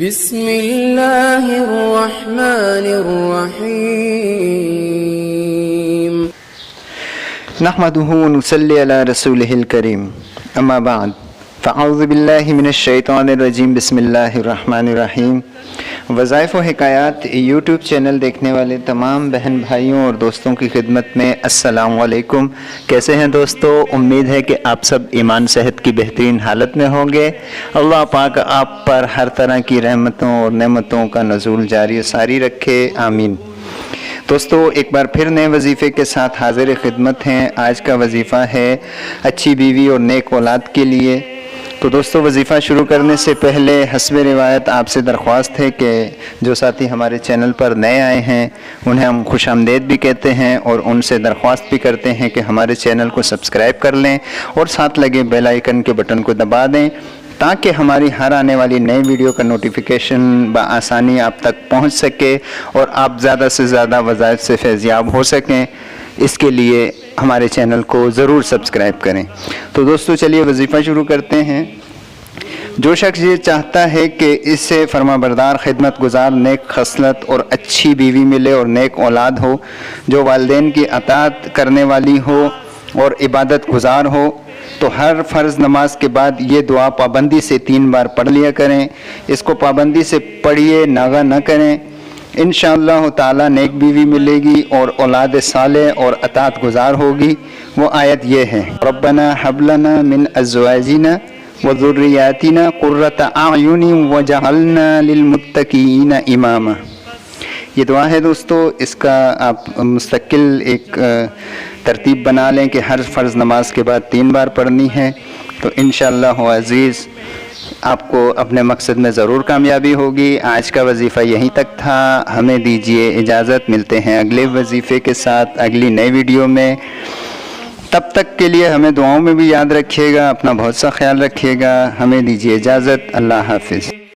بسم اللہ الرحمن الرحیم نحمده ونصلی علی رسولہ الکریم اما بعد فاعوذ باللہ من الشیطان الرجیم بسم اللہ الرحمن الرحیم۔ وظائف و حکایات یوٹیوب چینل دیکھنے والے تمام بہن بھائیوں اور دوستوں کی خدمت میں السلام علیکم۔ کیسے ہیں دوستو؟ امید ہے کہ آپ سب ایمان صحت کی بہترین حالت میں ہوں گے۔ اللہ پاک آپ پر ہر طرح کی رحمتوں اور نعمتوں کا نزول جاری و ساری رکھے، آمین۔ دوستو ایک بار پھر نئے وظیفے کے ساتھ حاضر خدمت ہیں۔ آج کا وظیفہ ہے اچھی بیوی اور نیک اولاد کے لیے۔ تو دوستو وظیفہ شروع کرنے سے پہلے حسب روایت آپ سے درخواست ہے کہ جو ساتھی ہمارے چینل پر نئے آئے ہیں انہیں ہم خوش آمدید بھی کہتے ہیں اور ان سے درخواست بھی کرتے ہیں کہ ہمارے چینل کو سبسکرائب کر لیں اور ساتھ لگے بیل آئیکن کے بٹن کو دبا دیں تاکہ ہماری ہر آنے والی نئی ویڈیو کا نوٹیفیکیشن بآسانی آپ تک پہنچ سکے اور آپ زیادہ سے زیادہ وظائف سے فیضیاب ہو سکیں۔ اس کے لیے ہمارے چینل کو ضرور سبسکرائب کریں۔ تو دوستو چلیے وظیفہ شروع کرتے ہیں۔ جو شخص یہ چاہتا ہے کہ اس سے فرما بردار، خدمت گزار، نیک خصلت اور اچھی بیوی ملے اور نیک اولاد ہو، جو والدین کی اطاعت کرنے والی ہو اور عبادت گزار ہو، تو ہر فرض نماز کے بعد یہ دعا پابندی سے 3 بار پڑھ لیا کریں۔ اس کو پابندی سے پڑھیے، ناغہ نہ کریں، انشاءاللہ تعالی نیک بیوی ملے گی اور اولاد صالح اور اطاعت گزار ہوگی۔ وہ آیت یہ ہے، ربنا حب لنا من ازواجنا وذریاتنا قرۃ اعین وجعلنا للمتقین اماما۔ یہ دعا ہے دوستو، اس کا آپ مستقل ایک ترتیب بنا لیں کہ ہر فرض نماز کے بعد 3 بار پڑھنی ہے، تو انشاءاللہ عزیز آپ کو اپنے مقصد میں ضرور کامیابی ہوگی۔ آج کا وظیفہ یہیں تک تھا، ہمیں دیجیے اجازت، ملتے ہیں اگلے وظیفے کے ساتھ اگلی نئی ویڈیو میں۔ تب تک کے لیے ہمیں دعاؤں میں بھی یاد رکھیے گا، اپنا بہت سا خیال رکھیے گا۔ ہمیں دیجیے اجازت، اللہ حافظ۔